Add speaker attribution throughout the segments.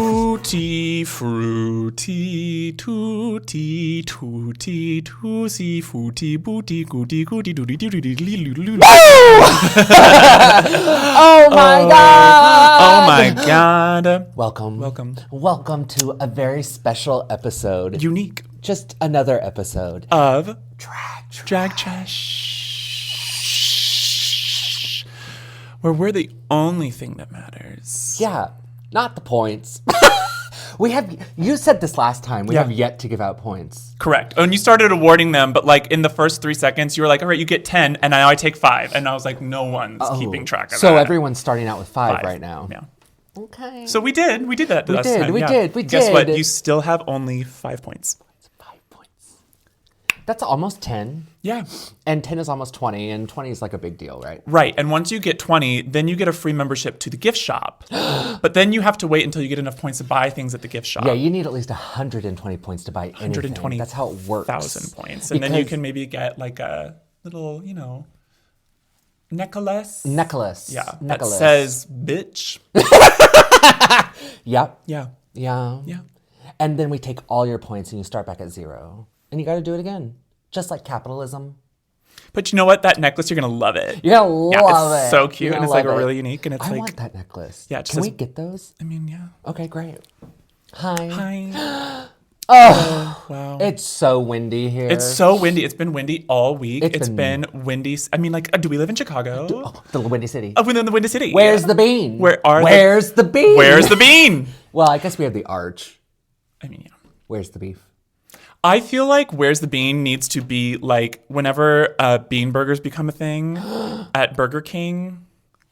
Speaker 1: Tutti frutti, tutti, tutti, tutti, frutti, booty, goody, goody, doody, doody, doody, doody.
Speaker 2: Oh my God!
Speaker 1: Oh my God!
Speaker 2: Welcome to a very special episode.
Speaker 1: Unique.
Speaker 2: Just another episode
Speaker 1: Of
Speaker 2: Drag
Speaker 1: Trash. Where we're the only thing that matters.
Speaker 2: Yeah, not the points. You said this last time. We have yet to give out points.
Speaker 1: Correct. And you started awarding them, but like in the first 3 seconds, you were like, all right, you get 10, and now I take 5. And I was like, no one's keeping track of that.
Speaker 2: So everyone's starting out with 5 right now.
Speaker 1: Yeah.
Speaker 2: Okay.
Speaker 1: So we did that last time.
Speaker 2: We did.
Speaker 1: Guess what? You still have only 5 points.
Speaker 2: 5 points. That's almost 10.
Speaker 1: Yeah.
Speaker 2: And 10 is almost 20, and 20 is like a big deal, right?
Speaker 1: Right. And once you get 20, then you get a free membership to the gift shop. But then you have to wait until you get enough points to buy things at the gift shop.
Speaker 2: Yeah, you need at least 120 points to buy anything.
Speaker 1: 120.
Speaker 2: That's how it works.
Speaker 1: 1,000 points. And then you can maybe get like a little, necklace. Yeah. That says bitch.
Speaker 2: Yep.
Speaker 1: Yeah.
Speaker 2: Yeah.
Speaker 1: Yeah.
Speaker 2: And then we take all your points and you start back at 0. And you got to do it again. Just like capitalism.
Speaker 1: But you know what? That necklace, you're going to love it.
Speaker 2: You're going to love it.
Speaker 1: It's so cute. And it's like really unique. And it's
Speaker 2: I
Speaker 1: like.
Speaker 2: want that necklace.
Speaker 1: Yeah.
Speaker 2: Can we get those?
Speaker 1: I mean, yeah.
Speaker 2: Okay, great. Hi.
Speaker 1: Oh, wow.
Speaker 2: It's so windy here.
Speaker 1: It's so windy. It's been windy all week. It's been windy. I mean, like, do we live in Chicago?
Speaker 2: The Windy City.
Speaker 1: Oh, we live in the Windy City.
Speaker 2: Where's the bean?
Speaker 1: Where's the bean? Where's the bean?
Speaker 2: Well, I guess we have the arch.
Speaker 1: I mean, yeah.
Speaker 2: Where's the beef?
Speaker 1: I feel like Where's the Bean needs to be like whenever bean burgers become a thing at Burger King,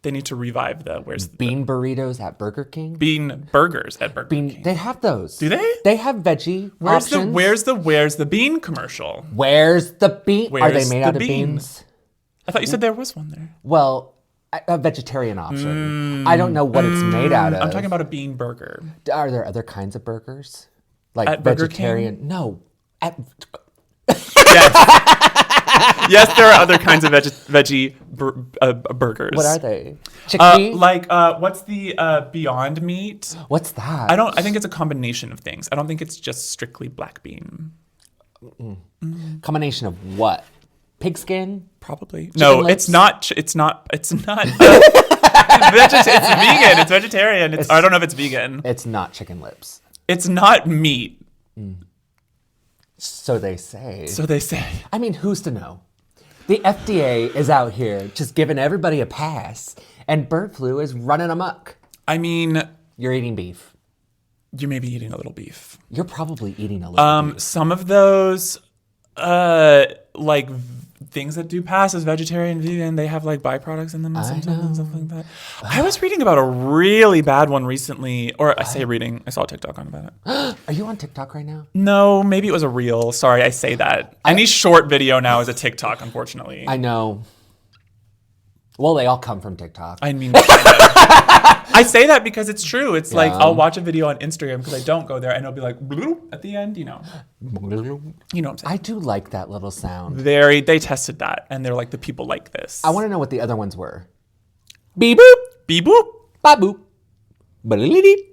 Speaker 1: they need to revive the Where's the
Speaker 2: Bean burritos at Burger King?
Speaker 1: Bean burgers at Burger King.
Speaker 2: They have those.
Speaker 1: Do they?
Speaker 2: They have veggie options.
Speaker 1: Where's the Bean commercial?
Speaker 2: Where's the bean? Are they made
Speaker 1: the
Speaker 2: out of beans?
Speaker 1: I thought you said there was one there.
Speaker 2: Well, a vegetarian option. I don't know what it's made out of.
Speaker 1: I'm talking about a bean burger.
Speaker 2: Are there other kinds of burgers? Like
Speaker 1: at
Speaker 2: vegetarian?
Speaker 1: Burger King?
Speaker 2: No.
Speaker 1: Yes, there are other kinds of veggie burgers.
Speaker 2: What are they? Chickpea?
Speaker 1: What's the Beyond Meat?
Speaker 2: What's that?
Speaker 1: I think it's a combination of things. I don't think it's just strictly black bean.
Speaker 2: Combination of what? Pigskin?
Speaker 1: Probably.
Speaker 2: Chicken
Speaker 1: No,
Speaker 2: lips?
Speaker 1: it's not. It's vegan. It's vegetarian. I don't know if it's vegan.
Speaker 2: It's not chicken lips.
Speaker 1: It's not meat.
Speaker 2: So they say.
Speaker 1: I
Speaker 2: mean, who's to know? The FDA is out here just giving everybody a pass, and bird flu is running amok.
Speaker 1: I mean,
Speaker 2: you're eating beef.
Speaker 1: You may be eating a little beef.
Speaker 2: You're probably eating a little beef.
Speaker 1: Some of those, things that do pass as vegetarian, vegan, they have like byproducts in them and sometimes and stuff like that. I was reading about a really bad one recently, or I say reading, I saw a TikTok on about it.
Speaker 2: Are you on TikTok right now?
Speaker 1: No, maybe it was a reel. Sorry, I say that. Any short video now is a TikTok, unfortunately.
Speaker 2: I know. Well, they all come from TikTok.
Speaker 1: I mean, I say that because it's true. It's like I'll watch a video on Instagram because I don't go there, and it'll be like bloop at the end. You know what I'm saying?
Speaker 2: I do like that little sound.
Speaker 1: They tested that, and they're like, the people like this.
Speaker 2: I want to know what the other ones were. Beep boop,
Speaker 1: beep boop,
Speaker 2: ba boop, ba-li-li-li.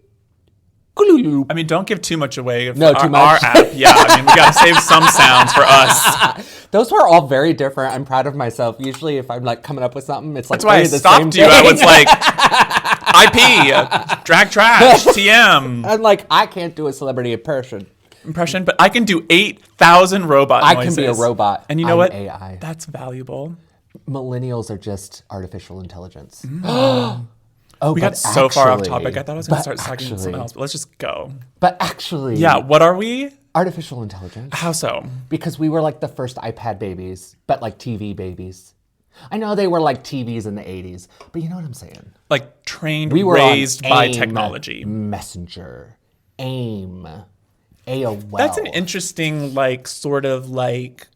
Speaker 1: I mean, don't give too much away.
Speaker 2: No, too much.
Speaker 1: Our app, yeah. I mean, we got to save some sounds for us.
Speaker 2: Those were all very different. I'm proud of myself. Usually, if I'm like coming up with something, it's like
Speaker 1: that's why I stopped you. I was like, IP, drag trash, TM.
Speaker 2: I'm like, I can't do a celebrity impression,
Speaker 1: but I can do 8,000 robot noises.
Speaker 2: I can be a robot.
Speaker 1: And you know what?
Speaker 2: AI.
Speaker 1: That's valuable.
Speaker 2: Millennials are just artificial intelligence.
Speaker 1: We got so far off topic. I thought I was going to start talking about something else, but let's just go.
Speaker 2: But actually...
Speaker 1: Yeah, what are we?
Speaker 2: Artificial intelligence.
Speaker 1: How so?
Speaker 2: Because we were like the first iPad babies, but like TV babies. I know they were like TVs in the 80s, but you know what I'm saying?
Speaker 1: Like trained, raised by technology.
Speaker 2: Messenger. AIM. AOL.
Speaker 1: That's an interesting, like, sort of like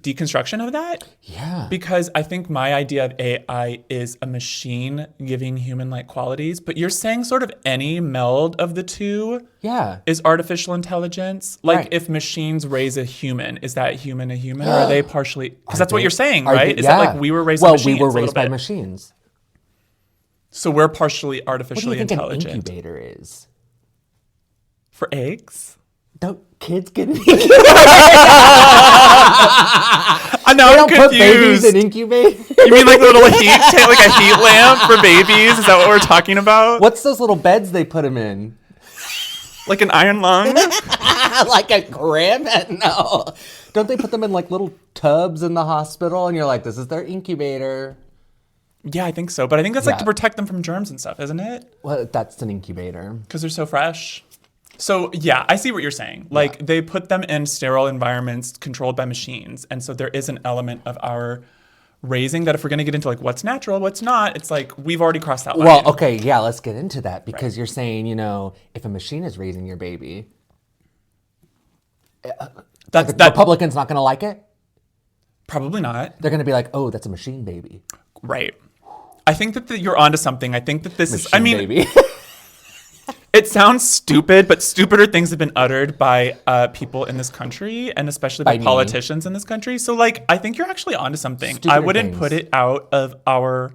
Speaker 1: deconstruction of that.
Speaker 2: Yeah.
Speaker 1: Because I think my idea of AI is a machine giving human-like qualities, but you're saying sort of any meld of the two
Speaker 2: Yeah.
Speaker 1: is artificial intelligence. Like
Speaker 2: Right.
Speaker 1: if machines raise a human, is that human a human, or are they partially? Because that's what
Speaker 2: they-
Speaker 1: you're saying,
Speaker 2: are
Speaker 1: right?
Speaker 2: they-
Speaker 1: Is
Speaker 2: yeah.
Speaker 1: that like we were raised by
Speaker 2: Well,
Speaker 1: machines?
Speaker 2: we were
Speaker 1: a little
Speaker 2: raised by
Speaker 1: bit?
Speaker 2: machines.
Speaker 1: So we're partially
Speaker 2: What do you
Speaker 1: artificially
Speaker 2: think an
Speaker 1: intelligent.
Speaker 2: incubator is?
Speaker 1: For eggs?
Speaker 2: Don't kids get an
Speaker 1: I know, I'm
Speaker 2: Don't put babies
Speaker 1: confused.
Speaker 2: in incubators?
Speaker 1: You mean like a little heat, like a heat lamp for babies? Is that what we're talking about?
Speaker 2: What's those little beds they put them in?
Speaker 1: Like an iron lung?
Speaker 2: Like a crib? No. Don't they put them in like little tubs in the hospital and you're like, this is their incubator?
Speaker 1: Yeah, I think so. But I think that's like
Speaker 2: Yeah.
Speaker 1: to protect them from germs and stuff, isn't it?
Speaker 2: Well, that's an incubator.
Speaker 1: Because they're so fresh. So yeah, I see what you're saying. Like they put them in sterile environments controlled by machines. And so there is an element of our raising that if we're going to get into like what's natural, what's not, it's like we've already crossed that line.
Speaker 2: Well, okay, yeah, let's get into that because you're saying, you know, if a machine is raising your baby,
Speaker 1: That's
Speaker 2: the Republicans not going to like it?
Speaker 1: probably not.
Speaker 2: They're going to be like, oh, that's a machine baby.
Speaker 1: Right. I think that you're onto something. I think that this is, I
Speaker 2: Machine
Speaker 1: mean,
Speaker 2: baby.
Speaker 1: it sounds stupid, but stupider things have been uttered by people in this country and especially by
Speaker 2: By me.
Speaker 1: politicians in this country. So like, I think you're actually onto something. I
Speaker 2: Stupider
Speaker 1: wouldn't
Speaker 2: things.
Speaker 1: put it out of our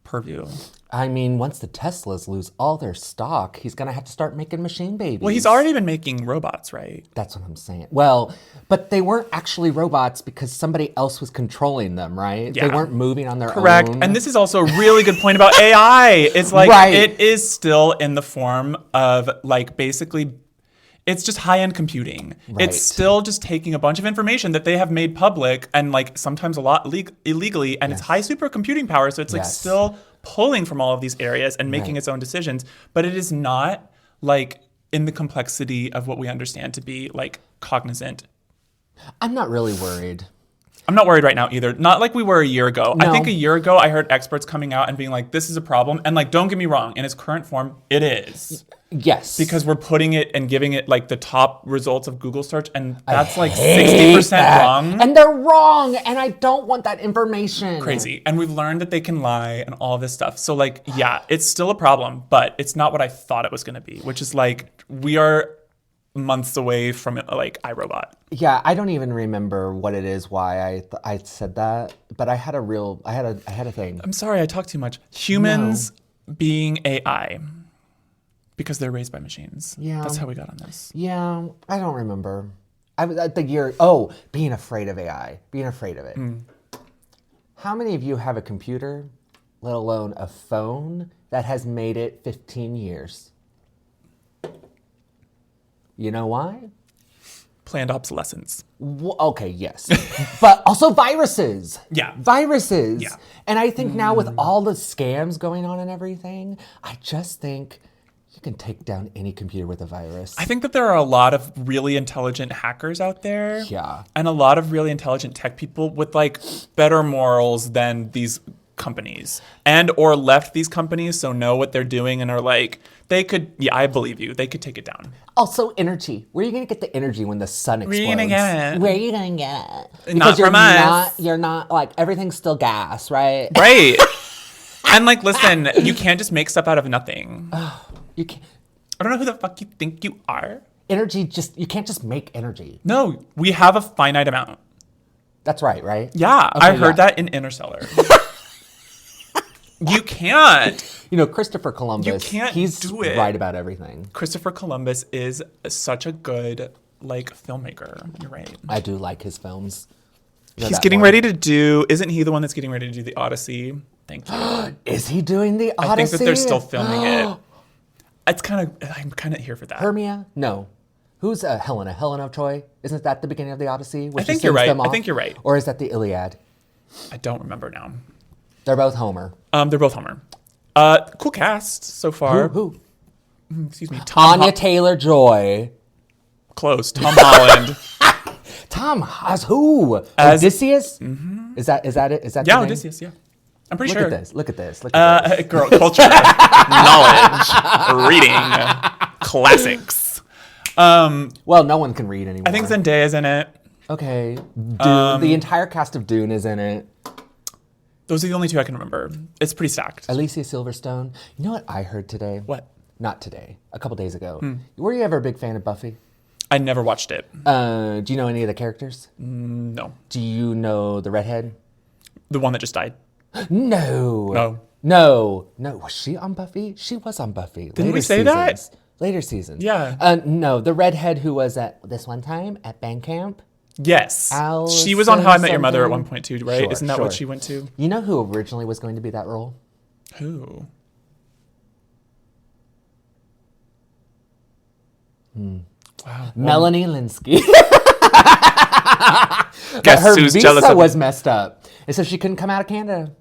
Speaker 1: purview.
Speaker 2: I mean, once the Teslas lose all their stock, he's going to have to start making machine babies.
Speaker 1: Well, he's already been making robots, right?
Speaker 2: That's what I'm saying. Well, but they weren't actually robots because somebody else was controlling them, right?
Speaker 1: Yeah.
Speaker 2: They weren't moving on their
Speaker 1: Correct.
Speaker 2: own.
Speaker 1: And this is also a really good point about AI. It's like
Speaker 2: Right.
Speaker 1: it is still in the form of like basically it's just high-end computing.
Speaker 2: Right.
Speaker 1: It's still just taking a bunch of information that they have made public and like sometimes a lot illegally and it's high supercomputing power. So it's like
Speaker 2: Yes.
Speaker 1: still pulling from all of these areas and making
Speaker 2: Right.
Speaker 1: its own decisions. But it is not like in the complexity of what we understand to be like cognizant.
Speaker 2: I'm not really worried.
Speaker 1: I'm not worried right now either. Not like we were a year ago. I
Speaker 2: No.
Speaker 1: think a year ago I heard experts coming out and being like, this is a problem. And like, don't get me wrong, in its current form, it is.
Speaker 2: Yes.
Speaker 1: Because we're putting it and giving it like the top results of Google search. And that's like
Speaker 2: hate
Speaker 1: 60%
Speaker 2: that.
Speaker 1: wrong.
Speaker 2: And they're wrong. And I don't want that information.
Speaker 1: Crazy. And we've learned that they can lie and all this stuff. So like, yeah, it's still a problem, but it's not what I thought it was going to be, which is like, we are months away from like iRobot.
Speaker 2: Yeah, I don't even remember what it is why I said that, but I had a thing.
Speaker 1: I'm sorry, I talk too much. Humans being AI because they're raised by machines.
Speaker 2: Yeah.
Speaker 1: That's how we got on this.
Speaker 2: Yeah, I don't remember. I was at the year. Being afraid of AI, being afraid of it. How many of you have a computer, let alone a phone, that has made it 15 years? You know why?
Speaker 1: Planned obsolescence.
Speaker 2: Okay, yes. But also viruses.
Speaker 1: Yeah.
Speaker 2: Viruses.
Speaker 1: Yeah.
Speaker 2: And I think now with all the scams going on and everything, I just think you can take down any computer with a virus.
Speaker 1: I think that there are a lot of really intelligent hackers out there.
Speaker 2: Yeah.
Speaker 1: And a lot of really intelligent tech people with like better morals than these companies and or left these companies so know what they're doing and are like, they could, I believe you, they could take it down.
Speaker 2: Also, energy. Where are you going to get the energy when the sun explodes?
Speaker 1: Where are you gonna get it?
Speaker 2: Where are you going to get it?
Speaker 1: Not from us.
Speaker 2: You're not, like, everything's still gas, right?
Speaker 1: Right. And like, listen, you can't just make stuff out of nothing.
Speaker 2: You can't.
Speaker 1: I don't know who the fuck you think you are.
Speaker 2: Energy you can't just make energy.
Speaker 1: No, we have a finite amount.
Speaker 2: That's right?
Speaker 1: Yeah,
Speaker 2: Okay,
Speaker 1: I heard
Speaker 2: yeah.
Speaker 1: that in Interstellar. You can't.
Speaker 2: You know, Christopher Columbus,
Speaker 1: You can't
Speaker 2: he's
Speaker 1: do it.
Speaker 2: right about everything.
Speaker 1: Christopher Columbus is such a good like filmmaker. You're right.
Speaker 2: I do like his films. You know
Speaker 1: He's
Speaker 2: that
Speaker 1: getting
Speaker 2: one?
Speaker 1: ready to do. Isn't he the one that's getting ready to do the Odyssey? Thank you.
Speaker 2: Is he doing the Odyssey?
Speaker 1: I think that they're still filming it. It's I'm kind of here for that.
Speaker 2: Hermia? No. Who's Helena? Helena of Troy? Isn't that the beginning of the Odyssey? where
Speaker 1: I
Speaker 2: she
Speaker 1: think you're
Speaker 2: sends
Speaker 1: right.
Speaker 2: them
Speaker 1: I
Speaker 2: off?
Speaker 1: think you're right.
Speaker 2: Or is that the Iliad?
Speaker 1: I don't remember now.
Speaker 2: They're both Homer.
Speaker 1: They're both Homer. Cool cast so far.
Speaker 2: Who?
Speaker 1: Excuse me. Tom
Speaker 2: Anya Taylor-Joy.
Speaker 1: Close. Tom Holland.
Speaker 2: Tom as who?
Speaker 1: As-
Speaker 2: Odysseus? Mm-hmm. Is that it? Is that
Speaker 1: Yeah,
Speaker 2: the name?
Speaker 1: Odysseus. Yeah, I'm pretty
Speaker 2: Look
Speaker 1: sure.
Speaker 2: at this. Look at this. Look at this.
Speaker 1: Girl, culture, knowledge, reading, classics.
Speaker 2: Well, no one can read anymore.
Speaker 1: I think Zendaya's in it.
Speaker 2: Okay. Dune. The entire cast of Dune is in it.
Speaker 1: Those are the only two I can remember. It's pretty stacked.
Speaker 2: Alicia Silverstone. You know what I heard today?
Speaker 1: What?
Speaker 2: Not today. A couple days ago. Were you ever a big fan of Buffy?
Speaker 1: I never watched it.
Speaker 2: Do you know any of the characters?
Speaker 1: No.
Speaker 2: Do you know the redhead?
Speaker 1: The one that just died.
Speaker 2: No.
Speaker 1: No.
Speaker 2: No. No. Was she on Buffy? She was on Buffy.
Speaker 1: Didn't we say that?
Speaker 2: Later seasons.
Speaker 1: Yeah.
Speaker 2: No, the redhead who was at this one time at band camp.
Speaker 1: Yes.
Speaker 2: Allison
Speaker 1: She was on How I Met Your Mother at
Speaker 2: something?
Speaker 1: one point too, right?
Speaker 2: Sure,
Speaker 1: Isn't that
Speaker 2: sure.
Speaker 1: what she went to?
Speaker 2: You know who originally was going to be that role?
Speaker 1: Who? Wow.
Speaker 2: Melanie Linsky.
Speaker 1: Guess
Speaker 2: Her
Speaker 1: who's
Speaker 2: visa
Speaker 1: jealous of
Speaker 2: was messed up, and so she couldn't come out of Canada.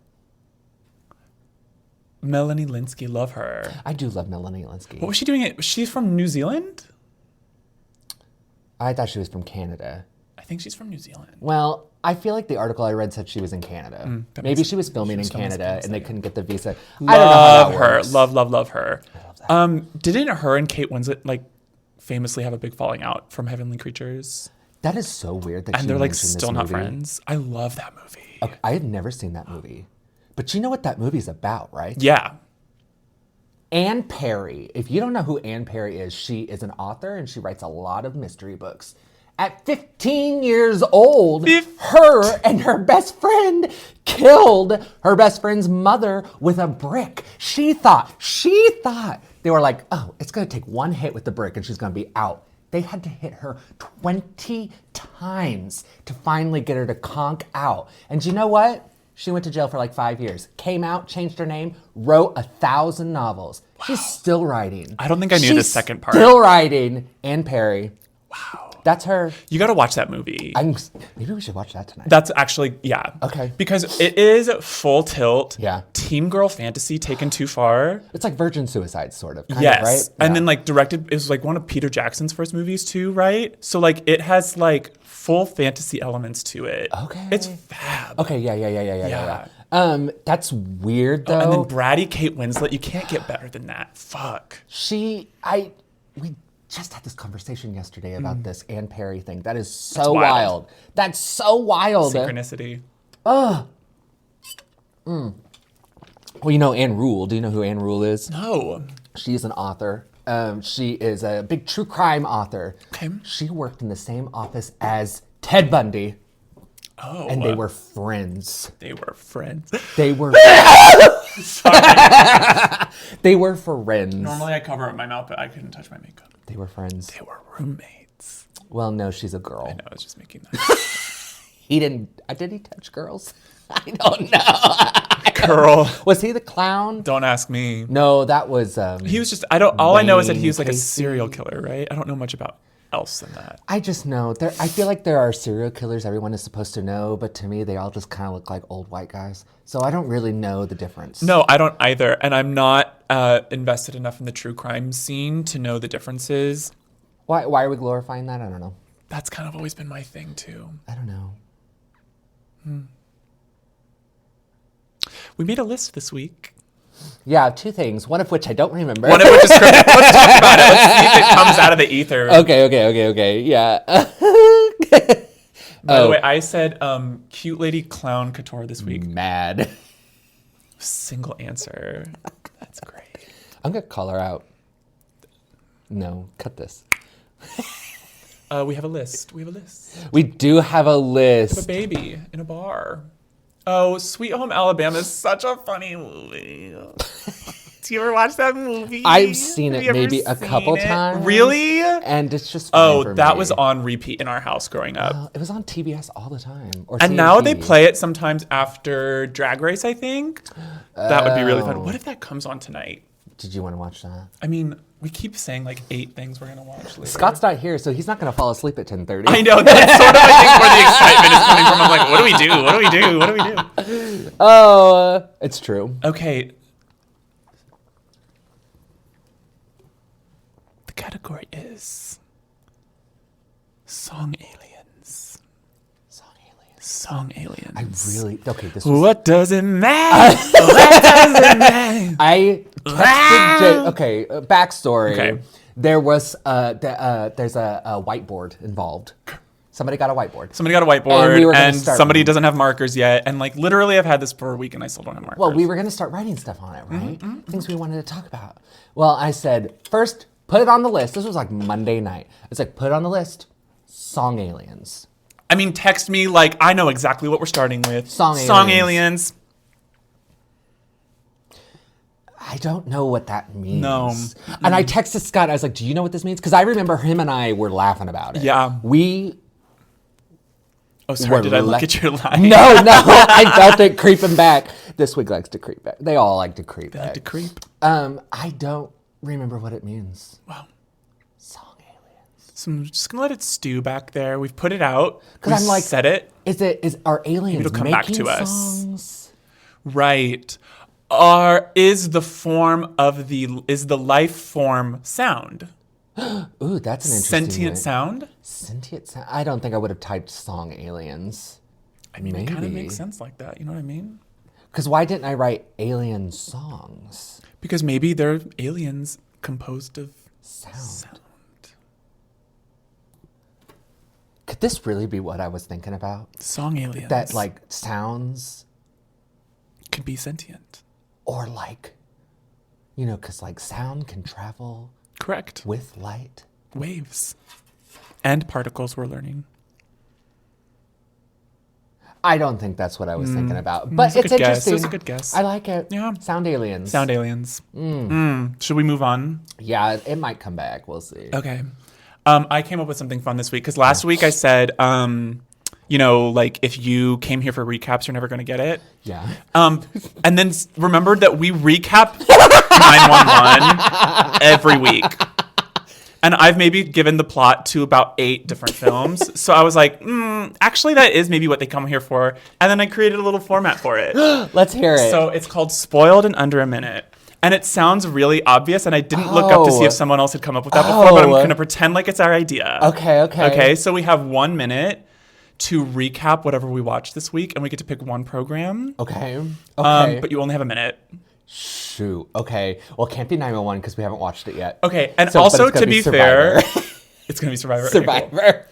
Speaker 1: Melanie Linsky, love her.
Speaker 2: I do love Melanie Linsky.
Speaker 1: What was she doing? She's from New Zealand?
Speaker 2: I thought she was from Canada.
Speaker 1: I think she's from New Zealand.
Speaker 2: Well, I feel like the article I read said she was in Canada. Maybe she was filming in
Speaker 1: filming
Speaker 2: Canada
Speaker 1: in
Speaker 2: and they couldn't get the visa.
Speaker 1: Love
Speaker 2: I don't know how that
Speaker 1: her.
Speaker 2: works.
Speaker 1: Love her. Didn't her and Kate Winslet like famously have a big falling out from Heavenly Creatures?
Speaker 2: That is so weird that
Speaker 1: And
Speaker 2: she
Speaker 1: they're like
Speaker 2: mentioned this
Speaker 1: still not
Speaker 2: movie.
Speaker 1: friends. I love that movie.
Speaker 2: Okay, I have never seen that movie. But you know what that movie's about, right?
Speaker 1: Yeah.
Speaker 2: Anne Perry. If you don't know who Anne Perry is, she is an author and she writes a lot of mystery books. At 15 years old, her and her best friend killed her best friend's mother with a brick. She thought, they were like, oh, it's gonna take one hit with the brick and she's gonna be out. They had to hit her 20 times to finally get her to conk out. And you know what? She went to jail for like 5 years. Came out, changed her name, wrote 1,000 novels. Wow. She's still writing.
Speaker 1: I don't think I knew the second part.
Speaker 2: Still writing. Anne Perry.
Speaker 1: Wow.
Speaker 2: That's her.
Speaker 1: You got to watch that movie.
Speaker 2: Maybe we should watch that tonight.
Speaker 1: That's actually, yeah.
Speaker 2: Okay.
Speaker 1: Because it is full tilt.
Speaker 2: Yeah.
Speaker 1: Teen girl fantasy taken too far.
Speaker 2: It's like Virgin Suicide, sort of. Kind
Speaker 1: Yes.
Speaker 2: of, right?
Speaker 1: And
Speaker 2: Yeah.
Speaker 1: then like directed, it was like one of Peter Jackson's first movies too, right? So like it has like full fantasy elements to it.
Speaker 2: Okay.
Speaker 1: It's fab.
Speaker 2: Okay, yeah. That's weird though.
Speaker 1: And then bratty Kate Winslet, you can't get better than that. Fuck.
Speaker 2: We just had this conversation yesterday about this Anne Perry thing. That is so wild. That's so wild.
Speaker 1: Synchronicity.
Speaker 2: Well, you know Anne Rule. Do you know who Anne Rule is?
Speaker 1: No.
Speaker 2: She's an author. She is a big true crime author.
Speaker 1: Okay.
Speaker 2: She worked in the same office as Ted Bundy.
Speaker 1: Oh.
Speaker 2: And they were friends.
Speaker 1: They were friends.
Speaker 2: They were They were friends.
Speaker 1: Normally I cover up my mouth, but I couldn't touch my makeup.
Speaker 2: They were friends.
Speaker 1: They were roommates.
Speaker 2: Well, no, she's a girl.
Speaker 1: I know, I was just making that.
Speaker 2: He didn't. Did he touch girls? I don't know.
Speaker 1: Girl.
Speaker 2: Was he the clown?
Speaker 1: Don't ask me.
Speaker 2: No, that was.
Speaker 1: He was just, all I know is that he
Speaker 2: Wayne
Speaker 1: was like a
Speaker 2: Casey.
Speaker 1: serial killer, right? I don't know much about else than that.
Speaker 2: I just know I feel like there are serial killers everyone is supposed to know, but to me they all just kind of look like old white guys. So I don't really know the difference.
Speaker 1: No, I don't either. And I'm not invested enough in the true crime scene to know the differences.
Speaker 2: Why are we glorifying that? I don't know.
Speaker 1: That's kind of always been my thing too.
Speaker 2: I don't know.
Speaker 1: We made a list this week.
Speaker 2: Yeah, two things. One of which I don't remember.
Speaker 1: One of which is scripted. Let's talk about it. Let's see if it comes out of the ether.
Speaker 2: Okay. Yeah.
Speaker 1: By the way, I said cute lady clown couture this week.
Speaker 2: Mad.
Speaker 1: Single answer. That's great.
Speaker 2: I'm gonna call her out. No, cut this.
Speaker 1: We have a list. We
Speaker 2: do have a
Speaker 1: have a
Speaker 2: list.
Speaker 1: baby in a bar. Oh, Sweet Home Alabama is such a funny movie. Do you ever watch that movie?
Speaker 2: I've seen
Speaker 1: Have
Speaker 2: it
Speaker 1: you ever
Speaker 2: maybe a couple
Speaker 1: seen it?
Speaker 2: times.
Speaker 1: Really?
Speaker 2: And it's just fine for
Speaker 1: that
Speaker 2: me.
Speaker 1: was on repeat in our house growing up.
Speaker 2: It was on TBS all the time. Or
Speaker 1: And now they
Speaker 2: TNT.
Speaker 1: play it sometimes after Drag Race, I think. That would be really fun. What if that comes on tonight?
Speaker 2: Did you want to watch that?
Speaker 1: I mean, we keep saying like 8 things we're going to watch later.
Speaker 2: Scott's not here, so he's not going to fall asleep at 10:30.
Speaker 1: I know. That's sort of, I think, where the excitement is coming from. I'm like, what do we do? What do we do? What do we do?
Speaker 2: Oh, it's true.
Speaker 1: Okay. The category is Song Aliens. Song aliens.
Speaker 2: I really okay. This was
Speaker 1: What does it mean? What does it mean?
Speaker 2: I texted Jay. Okay, backstory.
Speaker 1: Okay.
Speaker 2: There was there's a whiteboard involved. Somebody got a whiteboard.
Speaker 1: Somebody got a whiteboard,
Speaker 2: And we were gonna
Speaker 1: and
Speaker 2: start
Speaker 1: somebody
Speaker 2: reading.
Speaker 1: doesn't have markers yet. And like literally, I've had this for a week, and I still don't have markers.
Speaker 2: Well, we were going to start writing stuff on it, right? Things we wanted to talk about. Well, I said, first, put it on the list. This was like Monday night. It's like, put it on the list. Song aliens.
Speaker 1: I mean, text me like I know exactly what we're starting with.
Speaker 2: Song
Speaker 1: aliens.
Speaker 2: I don't know what that means.
Speaker 1: No.
Speaker 2: And I texted Scott. I was like, do you know what this means? Because I remember him and I were laughing about it.
Speaker 1: Yeah. Oh, sorry. Did I look at your line?
Speaker 2: No. I felt it creeping back. This week likes to creep back. They all like to creep back.
Speaker 1: To creep.
Speaker 2: I don't remember what it means.
Speaker 1: Wow.
Speaker 2: Song aliens.
Speaker 1: So I'm just gonna let it stew back there. We've put it out.
Speaker 2: Because I'm like,
Speaker 1: said it.
Speaker 2: Are aliens
Speaker 1: it'll come
Speaker 2: making
Speaker 1: back to us.
Speaker 2: songs?
Speaker 1: Right. Is the life form sound?
Speaker 2: Ooh, that's an interesting
Speaker 1: Sentient
Speaker 2: one.
Speaker 1: sound?
Speaker 2: Sentient sound. I don't think I would have typed song aliens.
Speaker 1: I mean, it kind of makes sense like that. You know what I mean?
Speaker 2: Because why didn't I write alien songs?
Speaker 1: Because maybe they're aliens composed of
Speaker 2: Sound. Could this really be what I was thinking about?
Speaker 1: Song aliens.
Speaker 2: That like sounds
Speaker 1: could be sentient.
Speaker 2: or like, you know, because like sound can travel
Speaker 1: Correct.
Speaker 2: with light.
Speaker 1: Waves. And particles, we're learning.
Speaker 2: I don't think that's what I was thinking about, but
Speaker 1: That's a
Speaker 2: it's
Speaker 1: good guess.
Speaker 2: interesting.
Speaker 1: That's a good guess.
Speaker 2: I like it.
Speaker 1: Yeah.
Speaker 2: Sound aliens.
Speaker 1: Sound aliens. Should we move on?
Speaker 2: Yeah, it might come back. We'll see.
Speaker 1: Okay. I came up with something fun this week because last week I said, you know, like if you came here for recaps, you're never going to get it.
Speaker 2: Yeah.
Speaker 1: And then remembered that we recap 911 every week. And I've maybe given the plot to about 8 different films. So I was like, actually, that is maybe what they come here for. And then I created a little format for it.
Speaker 2: Let's hear it.
Speaker 1: So it's called Spoiled in Under a Minute. And it sounds really obvious, and I didn't look up to see if someone else had come up with that before, but I'm going to pretend like it's our idea.
Speaker 2: Okay.
Speaker 1: Okay, so we have 1 minute to recap whatever we watched this week, and we get to pick one program.
Speaker 2: Okay.
Speaker 1: But you only have a minute.
Speaker 2: Shoot. Okay. Well, it can't be 911 because we haven't watched it yet.
Speaker 1: Okay, and
Speaker 2: So- but
Speaker 1: also
Speaker 2: it's gonna
Speaker 1: to be
Speaker 2: Survivor.
Speaker 1: fair, it's going to be Survivor. Okay, cool.
Speaker 2: Survivor.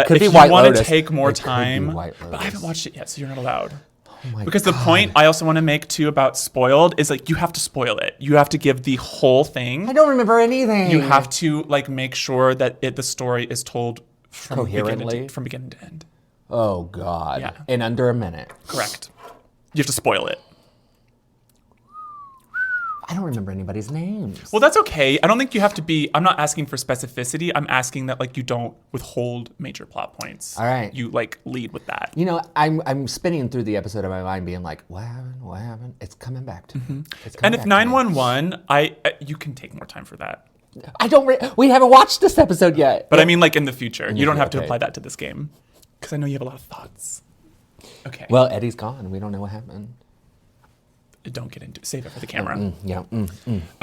Speaker 2: Could
Speaker 1: If
Speaker 2: be
Speaker 1: you
Speaker 2: White
Speaker 1: want to
Speaker 2: Lotus.
Speaker 1: take more
Speaker 2: It could be
Speaker 1: time,
Speaker 2: White
Speaker 1: but I
Speaker 2: Lotus.
Speaker 1: haven't watched it yet, so you're not allowed.
Speaker 2: Oh my
Speaker 1: Because the
Speaker 2: God.
Speaker 1: point I also want to make too about spoiled is like you have to spoil it. You have to give the whole thing.
Speaker 2: I don't remember anything.
Speaker 1: You have to like make sure that the story is told from
Speaker 2: Coherently?
Speaker 1: from beginning to end.
Speaker 2: Oh God.
Speaker 1: Yeah.
Speaker 2: In under a minute.
Speaker 1: Correct. You have to spoil it.
Speaker 2: I don't remember anybody's names.
Speaker 1: Well, that's okay. I don't think you have to be. I'm not asking for specificity. I'm asking that like you don't withhold major plot points.
Speaker 2: All right.
Speaker 1: You like lead with that.
Speaker 2: You know, I'm spinning through the episode in my mind, being like, "What happened? What happened?" It's coming back to me. It's coming
Speaker 1: And if
Speaker 2: back to me.
Speaker 1: 911, you can take more time for that.
Speaker 2: I don't. We haven't watched this episode yet.
Speaker 1: But I mean, like in the future, you don't have to
Speaker 2: okay.
Speaker 1: apply that to this game, because I know you have a lot of thoughts. Okay.
Speaker 2: Well, Eddie's gone. We don't know what happened.
Speaker 1: Don't get into. Save it for the camera.
Speaker 2: Yeah.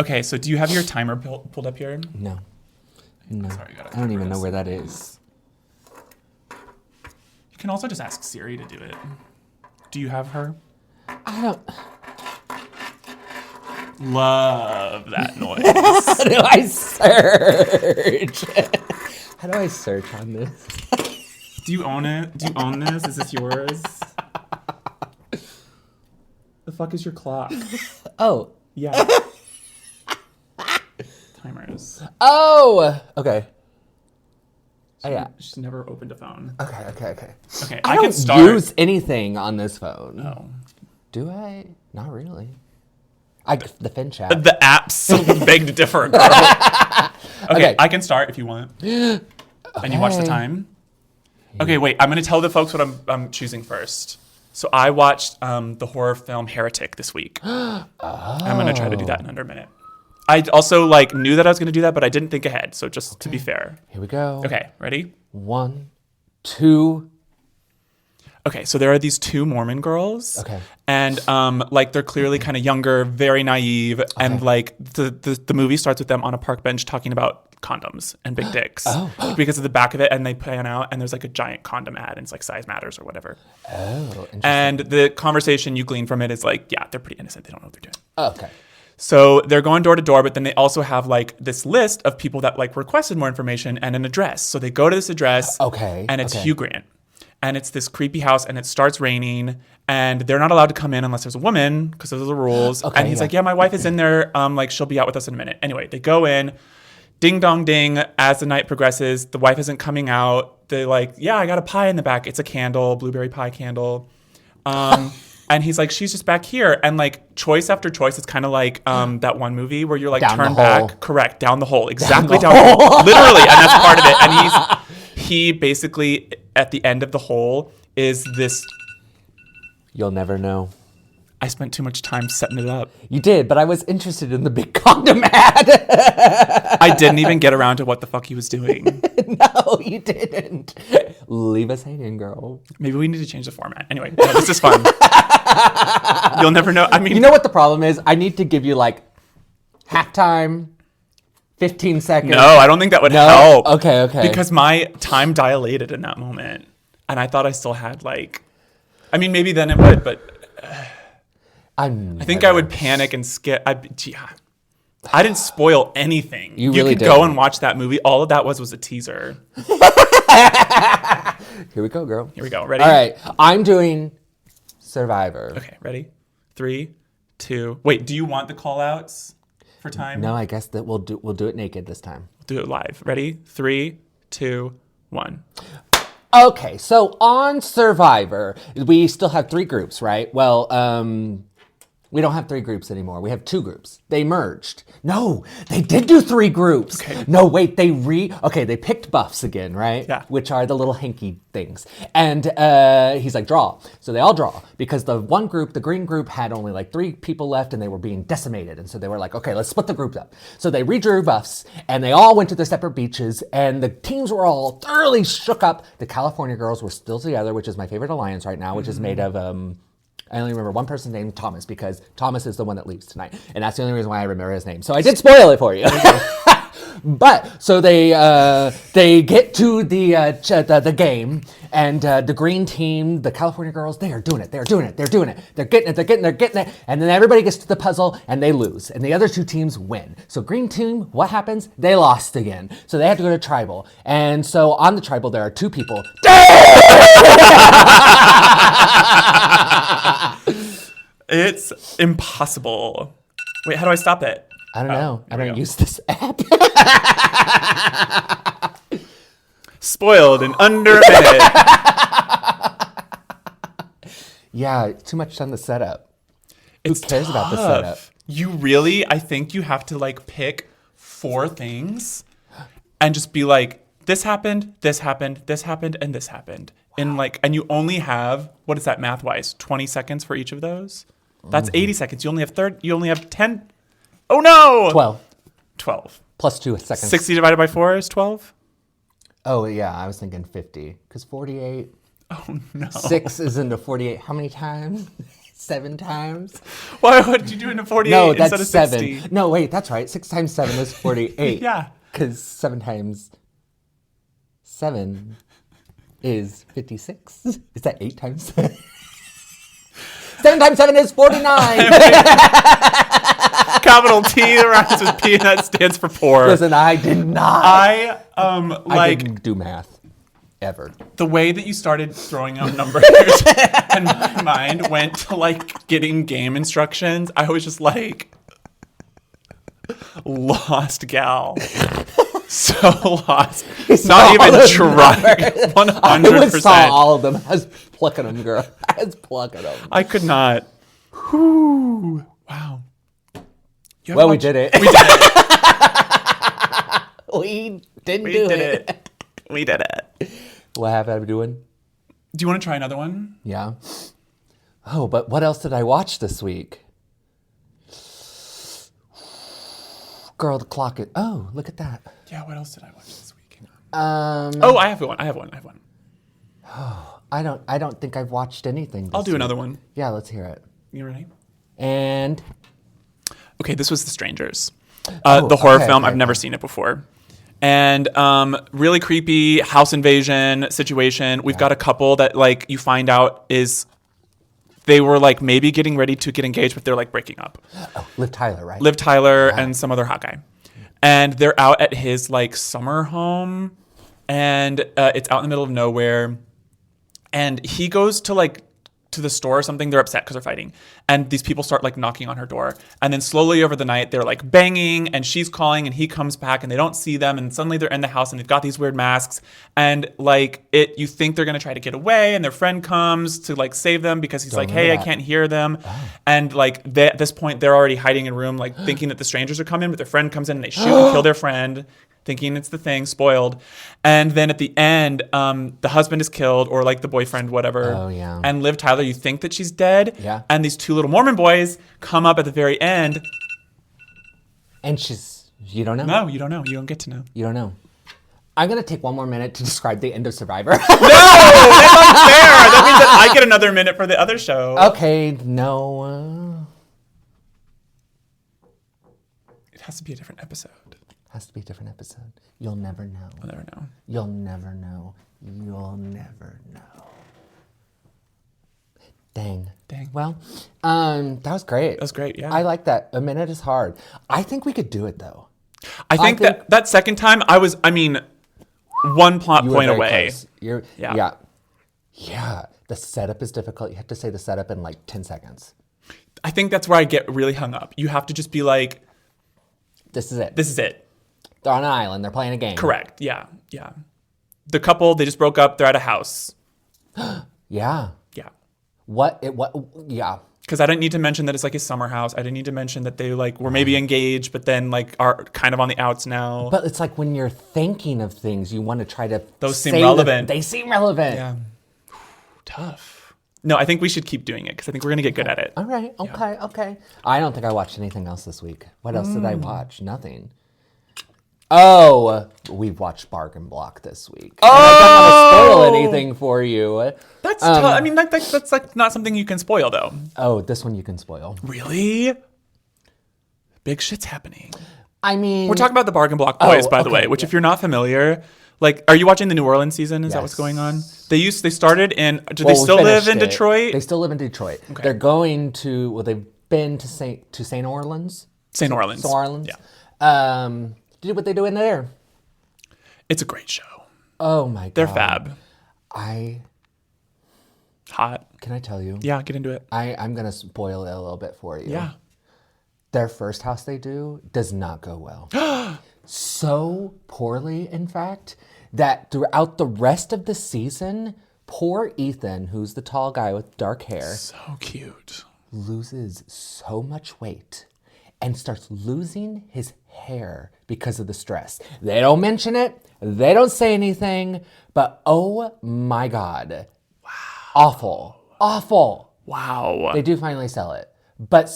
Speaker 1: Okay. So do you have your timer pulled up here?
Speaker 2: No.
Speaker 1: Sorry, you gotta
Speaker 2: I don't even
Speaker 1: cover
Speaker 2: know
Speaker 1: us.
Speaker 2: where that is.
Speaker 1: You can also just ask Siri to do it. Do you have her?
Speaker 2: I don't.
Speaker 1: Love that noise.
Speaker 2: How do I search? How do I search on this?
Speaker 1: Do you own it? Do you own this? Is this yours? The fuck is your clock?
Speaker 2: Oh.
Speaker 1: Yeah. Timers.
Speaker 2: Oh. Okay. Oh, yeah.
Speaker 1: She's never opened a phone.
Speaker 2: Okay.
Speaker 1: Okay,
Speaker 2: I
Speaker 1: can
Speaker 2: don't
Speaker 1: start.
Speaker 2: use anything on this phone.
Speaker 1: Oh.
Speaker 2: Do I? Not really. The Finch app.
Speaker 1: The apps beg to differ, girl. Okay, I can start if you want. And you watch the
Speaker 2: Okay.
Speaker 1: time. Okay, wait. I'm going to tell the folks what I'm choosing first. So I watched the horror film Heretic this week. I'm going to try to do that in under a minute. I also like knew that I was going to do that, but I didn't think ahead. So just to be fair.
Speaker 2: Here we go.
Speaker 1: Okay, ready?
Speaker 2: 1, 2.
Speaker 1: Okay, so there are these 2 Mormon girls.
Speaker 2: Okay.
Speaker 1: And like they're clearly kind of younger, very naive, and like the movie starts with them on a park bench talking about condoms and big dicks
Speaker 2: Oh.
Speaker 1: because of the back of it, and they pan out and there's like a giant condom ad and it's like size matters or whatever.
Speaker 2: Oh, interesting.
Speaker 1: And the conversation you glean from it is like, yeah, they're pretty innocent. They don't know what they're doing.
Speaker 2: Okay.
Speaker 1: So they're going door to door, but then they also have like this list of people that like requested more information and an address. So they go to this address, and it's Hugh Grant. And it's this creepy house, and it starts raining, and they're not allowed to come in unless there's a woman because those are the rules. And he's like, yeah, my wife is in there. Like, she'll be out with us in a minute. Anyway, they go in, ding dong ding. As the night progresses, the wife isn't coming out. They're like, yeah, I got a pie in the back. It's a candle, blueberry pie candle. And he's like, she's just back here. And like choice after choice, it's kind of like that one movie where you're like,
Speaker 2: down
Speaker 1: turn
Speaker 2: the hole.
Speaker 1: back. Correct. Down the hole. Exactly down the hole. Literally. And that's part of it. And he basically, at the end of the hole, is this.
Speaker 2: You'll never know.
Speaker 1: I spent too much time setting it up.
Speaker 2: You did, but I was interested in the big condom ad.
Speaker 1: I didn't even get around to what the fuck he was doing.
Speaker 2: No, you didn't. Leave us hanging, girl.
Speaker 1: Maybe we need to change the format. Anyway, no, this is fun. You'll never know. I mean,
Speaker 2: You know what the problem is? I need to give you like halftime, 15 seconds.
Speaker 1: no, I don't think that would help.
Speaker 2: Okay.
Speaker 1: Because my time dilated in that moment. And I thought I still had like, I mean, maybe then it would, but I think I would panic and skip. I didn't spoil anything.
Speaker 2: You really
Speaker 1: could go and watch that movie. All of that was a teaser.
Speaker 2: Here we go, girl.
Speaker 1: Here we go. Ready?
Speaker 2: All right. I'm doing Survivor.
Speaker 1: Okay, ready? 3, 2. Wait, do you want the call outs for time?
Speaker 2: No, I guess that we'll do it naked this time.
Speaker 1: Do it live. Ready? 3, 2, 1.
Speaker 2: Okay, so on Survivor, we still have 3 groups, right? Well, we don't have 3 groups anymore. We have 2 groups. They merged. No, they did do 3 groups.
Speaker 1: Okay.
Speaker 2: No, wait, they picked buffs again, right?
Speaker 1: Yeah.
Speaker 2: Which are the little hanky things. And he's like, draw. So they all draw because the one group, the green group, had only like 3 people left and they were being decimated. And so they were like, okay, let's split the groups up. So they redrew buffs and they all went to their separate beaches and the teams were all thoroughly shook up. The California girls were still together, which is my favorite alliance right now, which is made of, I only remember one person's name, Thomas, because Thomas is the one that leaves tonight. And that's the only reason why I remember his name. So I did spoil it for you. But, so they get to the game, and the green team, the California girls, they're getting it. They're getting it. And then everybody gets to the puzzle, and they lose. And the other 2 teams win. So green team, what happens? They lost again. So they have to go to tribal. And so on the tribal, there are 2 people.
Speaker 1: It's impossible. Wait, how do I stop it?
Speaker 2: I don't know. I don't use this app.
Speaker 1: Spoiled in under a minute.
Speaker 2: Yeah, too much on the setup.
Speaker 1: It's
Speaker 2: Who cares about the
Speaker 1: tough.
Speaker 2: setup?
Speaker 1: You really, I think you have to like pick 4 things and just be like, this happened, this happened, this happened, and this happened. Wow. And you only have, what is that math-wise, 20 seconds for each of those? That's 80 seconds. You only have 10. Oh no! 12.
Speaker 2: Plus 2 seconds.
Speaker 1: 60 divided by 4 is 12?
Speaker 2: Oh, yeah, I was thinking 50. Because 48.
Speaker 1: Oh no.
Speaker 2: 6 is into 48. How many times? 7 times?
Speaker 1: Why would you do it in 48
Speaker 2: No,
Speaker 1: instead
Speaker 2: that's
Speaker 1: of
Speaker 2: 7.
Speaker 1: 60?
Speaker 2: No, wait, that's right. 6 times 7 is 48.
Speaker 1: Yeah.
Speaker 2: Because 7 times 7 is 56. Is that 8 times 7? 7 times 7 is 49.
Speaker 1: Capital T rhymes with P, and that stands for poor.
Speaker 2: Listen, I did not.
Speaker 1: I
Speaker 2: didn't do math ever.
Speaker 1: The way that you started throwing out numbers and my mind went to like getting game instructions. I was just like lost gal. So lost. Not even trying. 100%.
Speaker 2: I saw all of them. I was plucking them, girl. I was plucking them.
Speaker 1: I could not. Whew. Wow.
Speaker 2: Well, we did it.
Speaker 1: We did it.
Speaker 2: We didn't do it.
Speaker 1: We did it.
Speaker 2: What have I been doing?
Speaker 1: Do you want to try another one?
Speaker 2: Yeah. Oh, but what else did I watch this week? Girl, the clock is... Oh, look at that.
Speaker 1: Yeah, what else did I watch this week?
Speaker 2: Oh,
Speaker 1: I have one.
Speaker 2: I don't think I've watched anything.
Speaker 1: I'll do another one.
Speaker 2: Yeah, let's hear it.
Speaker 1: You ready?
Speaker 2: And...
Speaker 1: Okay, this was The Strangers. The horror film. I've never seen it before. And really creepy house invasion situation. We've got a couple that like you find out they were like maybe getting ready to get engaged, but they're like breaking up.
Speaker 2: Oh, Liv Tyler, right?
Speaker 1: Liv Tyler and some other hot guy. And they're out at his like summer home, and it's out in the middle of nowhere. And he goes to like to the store or something. They're upset because they're fighting, and these people start like knocking on her door. And then slowly over the night, they're like banging, and she's calling, and he comes back, and they don't see them. And suddenly they're in the house, and they've got these weird masks. And like you think they're gonna try to get away, and their friend comes to like save them because he's like, "Hey, I can't hear them." And like at this point, they're already hiding in a room, like thinking that the strangers are coming, but their friend comes in and they shoot and kill their friend, thinking it's the thing, spoiled. And then at the end, the husband is killed, or like the boyfriend, whatever.
Speaker 2: Oh, yeah.
Speaker 1: And Liv Tyler, you think that she's dead.
Speaker 2: Yeah.
Speaker 1: And these two little Mormon boys come up at the very end.
Speaker 2: And you don't know.
Speaker 1: No, you don't know. You don't get to know.
Speaker 2: You don't know. I'm going to take one more minute to describe the end of Survivor.
Speaker 1: No, that's unfair. That means that I get another minute for the other show.
Speaker 2: Okay, no.
Speaker 1: It has to be a different episode.
Speaker 2: Has to be a different episode. You'll never know.
Speaker 1: I'll never know.
Speaker 2: You'll never know. You'll never know. Dang. Well, that was great.
Speaker 1: That was great, yeah.
Speaker 2: I like that. A minute is hard. I think we could do it, though.
Speaker 1: I think that second time, one plot
Speaker 2: You were
Speaker 1: point
Speaker 2: very
Speaker 1: away.
Speaker 2: close. Yeah. The setup is difficult. You have to say the setup in like 10 seconds.
Speaker 1: I think that's where I get really hung up. You have to just be like,
Speaker 2: This is it.
Speaker 1: this is it.
Speaker 2: They're on an island. They're playing a game.
Speaker 1: Correct. Yeah. The couple, they just broke up. They're at a house.
Speaker 2: Yeah.
Speaker 1: Yeah.
Speaker 2: Yeah.
Speaker 1: Because I didn't need to mention that it's like his summer house. I didn't need to mention that they like were maybe engaged, but then like are kind of on the outs now.
Speaker 2: But it's like when you're thinking of things, you want to try to
Speaker 1: Those seem relevant.
Speaker 2: They seem relevant.
Speaker 1: Yeah. Tough. No, I think we should keep doing it because I think we're going to get good at it.
Speaker 2: All right. Okay. I don't think I watched anything else this week. What else did I watch? Nothing. Oh, we've watched Bargain Block this week. Oh! And I don't want to spoil anything for you.
Speaker 1: That's tough. I mean, that's like not something you can spoil though.
Speaker 2: Oh, this one you can spoil.
Speaker 1: Really? Big shit's happening.
Speaker 2: I mean,
Speaker 1: We're talking about the Bargain Block Boys, by the way, which if you're not familiar, like, are you watching the New Orleans season? Is that what's going on? They started in, they still live in Detroit?
Speaker 2: They still live in Detroit.
Speaker 1: Okay.
Speaker 2: They're going to, they've been to St. Orleans.
Speaker 1: St. Orleans.
Speaker 2: St. Orleans.
Speaker 1: Yeah.
Speaker 2: Do what they do in there.
Speaker 1: It's a great show.
Speaker 2: Oh my God.
Speaker 1: They're fab. Hot.
Speaker 2: Can I tell you?
Speaker 1: Yeah, get into it.
Speaker 2: I'm going to spoil it a little bit for you.
Speaker 1: Yeah.
Speaker 2: Their first house they do does not go well. So poorly, in fact, that throughout the rest of the season, poor Ethan, who's the tall guy with dark hair,
Speaker 1: So cute.
Speaker 2: loses so much weight and starts losing his hair because of the stress. They don't mention it. They don't say anything. But oh my God. Wow. Awful.
Speaker 1: Wow.
Speaker 2: They do finally sell it. But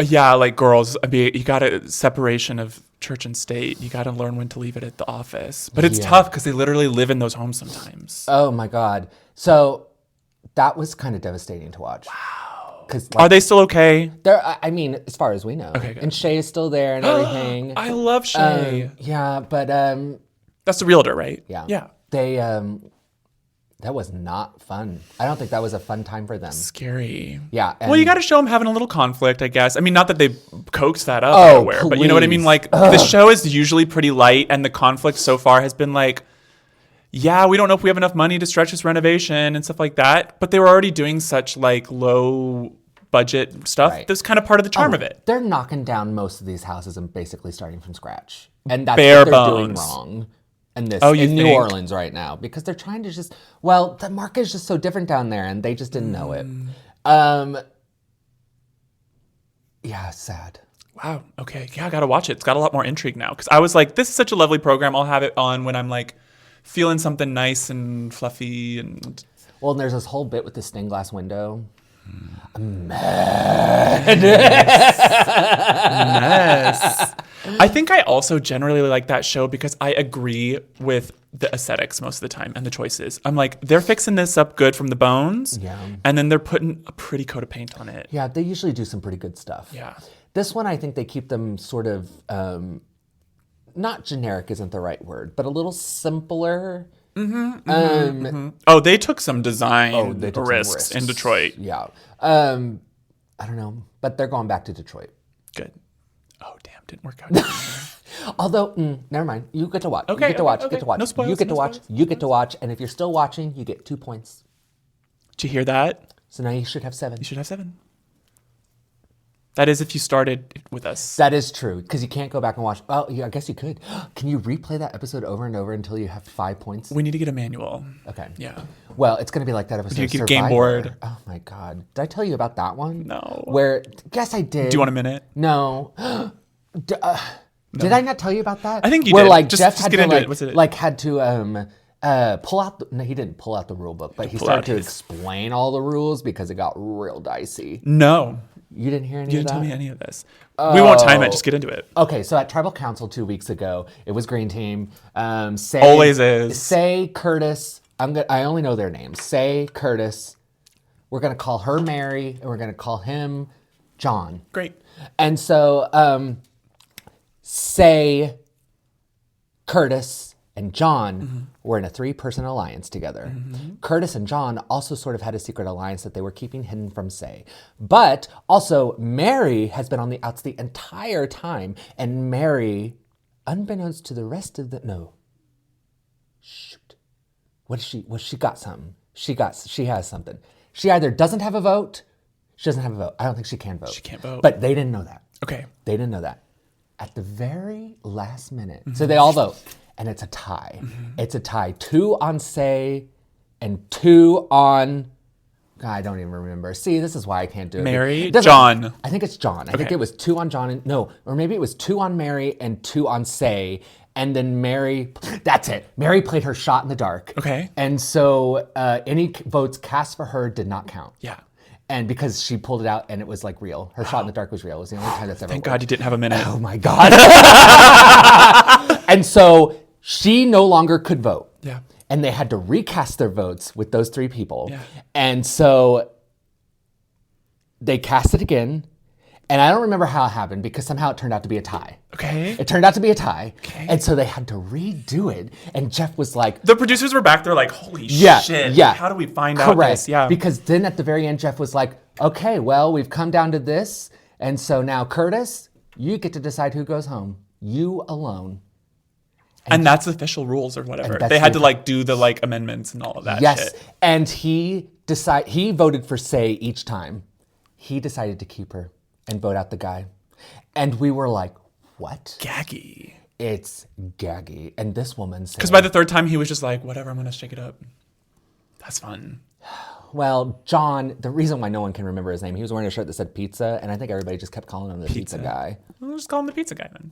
Speaker 1: Yeah, like girls, I mean, you got a separation of church and state. You got to learn when to leave it at the office. But it's tough because they literally live in those homes sometimes.
Speaker 2: oh my God. So that was kind of devastating to watch. Wow.
Speaker 1: Are they still okay?
Speaker 2: I mean, as far as we know.
Speaker 1: Okay, good.
Speaker 2: And Shay is still there and everything.
Speaker 1: I love Shay.
Speaker 2: Yeah, but
Speaker 1: That's the realtor, right?
Speaker 2: yeah.
Speaker 1: Yeah.
Speaker 2: They that was not fun. I don't think that was a fun time for them.
Speaker 1: Scary.
Speaker 2: Yeah.
Speaker 1: Well, you got to show them having a little conflict, I guess. I mean, not that they coax that up
Speaker 2: Oh,
Speaker 1: everywhere, but you know what I mean?
Speaker 2: please.
Speaker 1: Like, the show is usually pretty light, and the conflict so far has been like, yeah, we don't know if we have enough money to stretch this renovation and stuff like that. But they were already doing such like low budget stuff.
Speaker 2: Right.
Speaker 1: That's kind of part of the charm of it.
Speaker 2: They're knocking down most of these houses and basically starting from scratch. And that's
Speaker 1: Bare
Speaker 2: what they're doing
Speaker 1: bones.
Speaker 2: wong in
Speaker 1: You
Speaker 2: New
Speaker 1: think?
Speaker 2: Orleans right now. Because they're trying to the market is just so different down there and they just didn't know it. Yeah, sad.
Speaker 1: Wow. Okay. Yeah, I got to watch it. It's got a lot more intrigue now. Because I was like, this is such a lovely program. I'll have it on when I'm like feeling something nice and fluffy. And
Speaker 2: Well, and there's this whole bit with the stained glass window.
Speaker 1: Yes. I think I also generally like that show because I agree with the aesthetics most of the time and the choices. I'm like, they're fixing this up good from the bones.
Speaker 2: Yeah.
Speaker 1: And then they're putting a pretty coat of paint on it.
Speaker 2: Yeah, they usually do some pretty good stuff.
Speaker 1: Yeah.
Speaker 2: This one, I think they keep them sort of not generic isn't the right word, but a little simpler.
Speaker 1: Oh, they took some design
Speaker 2: They took some
Speaker 1: risks in Detroit.
Speaker 2: Yeah. I don't know, but they're going back to Detroit.
Speaker 1: Good. Oh, damn, didn't work out.
Speaker 2: Although, never mind. You get to watch.
Speaker 1: Okay,
Speaker 2: you get to watch.
Speaker 1: okay,
Speaker 2: You get to watch.
Speaker 1: No spoils,
Speaker 2: you get to
Speaker 1: no
Speaker 2: watch.
Speaker 1: spoils.
Speaker 2: You get to watch. And if you're still watching, you get 2 points.
Speaker 1: Did you hear that?
Speaker 2: So now you should have 7.
Speaker 1: You should have 7. That is if you started with us.
Speaker 2: That is true, because you can't go back and watch. Oh, yeah, I guess you could. Can you replay that episode over and over until you have 5 points?
Speaker 1: We need to get a manual.
Speaker 2: Okay.
Speaker 1: Yeah.
Speaker 2: Well, it's going to be like that episode
Speaker 1: You
Speaker 2: of
Speaker 1: get a game
Speaker 2: Survivor.
Speaker 1: board.
Speaker 2: Oh, my God. Did I tell you about that one?
Speaker 1: No.
Speaker 2: Where, yes, I did.
Speaker 1: Do you want a minute?
Speaker 2: No. Did I not tell you about that?
Speaker 1: I think you
Speaker 2: Where,
Speaker 1: did.
Speaker 2: Like,
Speaker 1: Just
Speaker 2: Jeff had
Speaker 1: get
Speaker 2: to,
Speaker 1: into
Speaker 2: like,
Speaker 1: it. What's it?
Speaker 2: like, had to pull out. No, he didn't pull out the rule book, but he started to explain all the rules because it got real dicey.
Speaker 1: No.
Speaker 2: You didn't hear any
Speaker 1: You
Speaker 2: of
Speaker 1: didn't
Speaker 2: that?
Speaker 1: tell me any of this. We won't time it. Just get into it.
Speaker 2: Okay, so at Tribal Council 2 weeks ago, it was Green Team. Say,
Speaker 1: Always is.
Speaker 2: Say, Curtis. I only know their names. Say, Curtis. We're gonna call her Mary, and we're gonna call him John.
Speaker 1: Great.
Speaker 2: And so, Say, Curtis, and John were in a 3-person alliance together. Curtis and John also sort of had a secret alliance that they were keeping hidden from Say. But also, Mary has been on the outs the entire time, and Mary, unbeknownst to the rest of the... No. Shoot. What is she... Well, she got something. She has something. She either doesn't have a vote, she doesn't have a vote. I don't think she can vote.
Speaker 1: She can't vote.
Speaker 2: But they didn't know that.
Speaker 1: Okay.
Speaker 2: They didn't know that. At the very last minute. So they all vote. And it's a tie. It's a tie. 2 on Say and 2 on... I don't even remember. See, this is why I can't do it.
Speaker 1: Mary? John.
Speaker 2: I think it's John. I think it was 2 on John. Or maybe it was 2 on Mary and 2 on Say. And then Mary... That's it. Mary played her shot in the dark.
Speaker 1: Okay.
Speaker 2: And so any votes cast for her did not count.
Speaker 1: Yeah.
Speaker 2: And because she pulled it out and it was like real. Her shot in the dark was real. It was the only time that's ever
Speaker 1: Thank
Speaker 2: worked.
Speaker 1: God you didn't have a minute.
Speaker 2: Oh my God. And so she no longer could vote.
Speaker 1: Yeah.
Speaker 2: And they had to recast their votes with those 3 people.
Speaker 1: Yeah.
Speaker 2: And so they cast it again. And I don't remember how it happened because somehow it turned out to be a tie.
Speaker 1: Okay.
Speaker 2: It turned out to be a tie.
Speaker 1: Okay.
Speaker 2: And so they had to redo it. And Jeff was like,
Speaker 1: The producers were back there like, holy
Speaker 2: yeah,
Speaker 1: shit.
Speaker 2: yeah.
Speaker 1: How do we find out
Speaker 2: correct.
Speaker 1: this? Yeah.
Speaker 2: Because then at the very end, Jeff was like, okay, well, we've come down to this. And so now, Curtis, you get to decide who goes home. You alone.
Speaker 1: And that's official rules or whatever.
Speaker 2: that's
Speaker 1: They had
Speaker 2: the-
Speaker 1: to like do the like amendments and all of that
Speaker 2: Yes.
Speaker 1: shit.
Speaker 2: And he voted for Say each time. He decided to keep her and vote out the guy. And we were like, what?
Speaker 1: Gaggy.
Speaker 2: It's gaggy. And this woman said,
Speaker 1: Because by the 3rd time he was just like, whatever, I'm gonna shake it up. That's fun.
Speaker 2: well, John, the reason why no one can remember his name, he was wearing a shirt that said pizza, and I think everybody just kept calling him the pizza guy.
Speaker 1: We'll just call him the pizza guy then.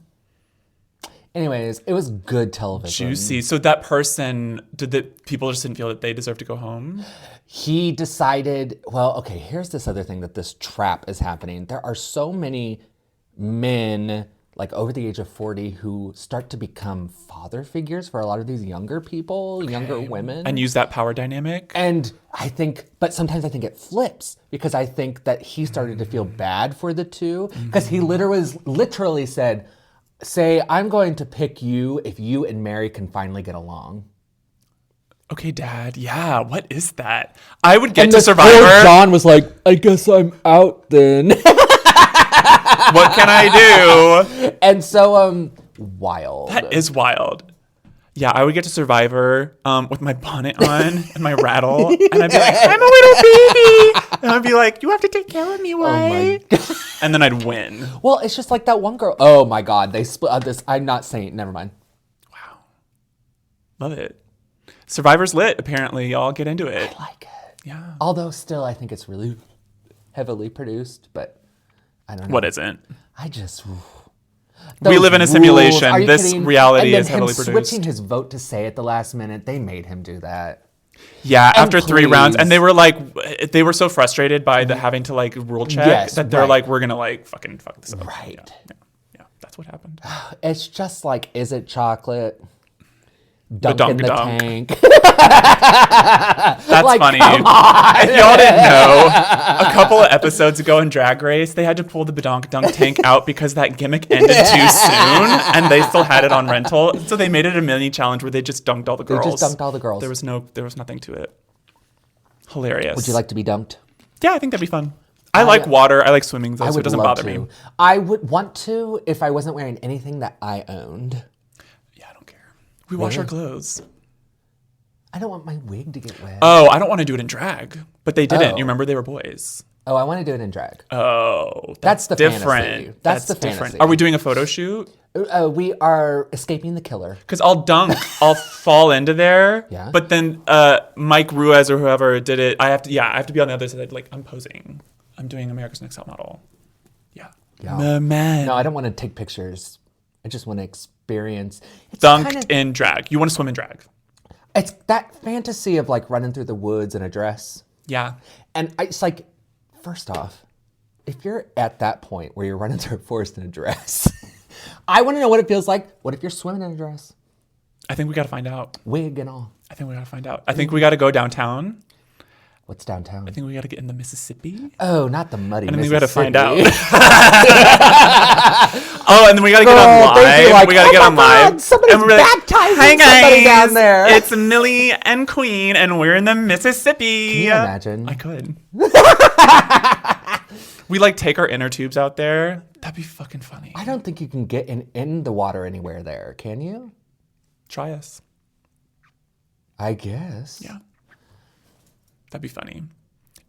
Speaker 2: Anyways, it was good television.
Speaker 1: Juicy. So that person, did the people just didn't feel that they deserved to go home?
Speaker 2: He decided, well, okay, here's this other thing that this trap is happening. There are so many men, like over the age of 40, who start to become father figures for a lot of these younger people, younger women.
Speaker 1: And use that power dynamic?
Speaker 2: And I think, but sometimes I think it flips because I think that he started to feel bad for the 2 because he literally said, Say, I'm going to pick you if you and Mary can finally get along.
Speaker 1: Okay, Dad. Yeah, what is that? I would get
Speaker 2: And
Speaker 1: to
Speaker 2: this poor
Speaker 1: Survivor.
Speaker 2: John was like, I guess I'm out then.
Speaker 1: What can I do?
Speaker 2: And so, wild.
Speaker 1: That is wild. Yeah, I would get to Survivor with my bonnet on and my rattle. And I'd be like, I'm a little baby. And I'd be like, you have to take care of me, right? And then I'd win.
Speaker 2: Well, it's just like that one girl. Oh my God, they split this. I'm not saying, never mind.
Speaker 1: Wow. Love it. Survivor's lit, apparently. Y'all get into it.
Speaker 2: I like it.
Speaker 1: Yeah.
Speaker 2: Although still, I think it's really heavily produced, but I don't know.
Speaker 1: What isn't?
Speaker 2: I just...
Speaker 1: We live in a
Speaker 2: Those
Speaker 1: simulation.
Speaker 2: rules, are you
Speaker 1: This
Speaker 2: kidding?
Speaker 1: reality
Speaker 2: And then
Speaker 1: is heavily
Speaker 2: him
Speaker 1: produced.
Speaker 2: switching his vote to Say at the last minute, they made him do that.
Speaker 1: Yeah,
Speaker 2: And
Speaker 1: after 3
Speaker 2: please.
Speaker 1: rounds. And they were like, they were so frustrated by the having to like rule check
Speaker 2: Yes,
Speaker 1: that they're
Speaker 2: right.
Speaker 1: like, we're going to like fucking fuck this up.
Speaker 2: Right.
Speaker 1: Yeah, that's what happened.
Speaker 2: It's just like, is it chocolate? dunk in the
Speaker 1: Badonk-a-donk.
Speaker 2: tank.
Speaker 1: That's
Speaker 2: Like,
Speaker 1: funny.
Speaker 2: come on.
Speaker 1: If y'all didn't know, a couple of episodes ago in Drag Race, they had to pull the Badonk-a-donk tank out because that gimmick ended too soon, and they still had it on rental. So they made it a mini challenge where they just dunked all the girls.
Speaker 2: They just dunked all the girls.
Speaker 1: There was nothing to it. Hilarious.
Speaker 2: Would you like to be dunked?
Speaker 1: Yeah, I think that'd be fun. I like water. I like swimming, though,
Speaker 2: I
Speaker 1: so it
Speaker 2: would
Speaker 1: doesn't
Speaker 2: love
Speaker 1: bother
Speaker 2: to.
Speaker 1: me.
Speaker 2: I would want to if I wasn't wearing anything that I owned.
Speaker 1: Yeah, I don't care. We wash our clothes.
Speaker 2: I don't want my wig to get wet.
Speaker 1: Oh, I don't want to do it in drag, but they didn't.
Speaker 2: Oh.
Speaker 1: You remember they were boys.
Speaker 2: Oh, I want to do it in drag.
Speaker 1: Oh,
Speaker 2: That's the
Speaker 1: different.
Speaker 2: fantasy. That's the
Speaker 1: different.
Speaker 2: fantasy.
Speaker 1: Are we doing a photo shoot?
Speaker 2: We are escaping the killer.
Speaker 1: Because I'll fall into there.
Speaker 2: Yeah.
Speaker 1: But then Mike Ruiz or whoever did it, I have to be on the other side. Like, I'm posing. I'm doing America's Next Top Model. Yeah. Man.
Speaker 2: No, I don't want to take pictures. I just want to experience. It's
Speaker 1: Dunked in drag. You want to swim in drag.
Speaker 2: It's that fantasy of like running through the woods in a dress.
Speaker 1: Yeah.
Speaker 2: And it's like, first off, if you're at that point where you're running through a forest in a dress, I want to know what it feels like. What if you're swimming in a dress?
Speaker 1: I think we got to find out.
Speaker 2: Wig and all.
Speaker 1: I think we got to find out. I think we got to go downtown.
Speaker 2: What's downtown?
Speaker 1: I think we got to get in the Mississippi.
Speaker 2: Oh, not the muddy
Speaker 1: And then we
Speaker 2: Mississippi.
Speaker 1: got to find out. Oh, and then we got to get on live.
Speaker 2: Like,
Speaker 1: we got to get on live.
Speaker 2: Somebody's
Speaker 1: and we're like,
Speaker 2: baptizing
Speaker 1: "Hi
Speaker 2: somebody
Speaker 1: guys,
Speaker 2: down there."
Speaker 1: It's Millie and Queen, and we're in the Mississippi."
Speaker 2: Can you imagine?
Speaker 1: I could. We like take our inner tubes out there. That'd be fucking funny.
Speaker 2: I don't think you can get in the water anywhere there, can you?
Speaker 1: Try us.
Speaker 2: I guess.
Speaker 1: Yeah. That'd be funny.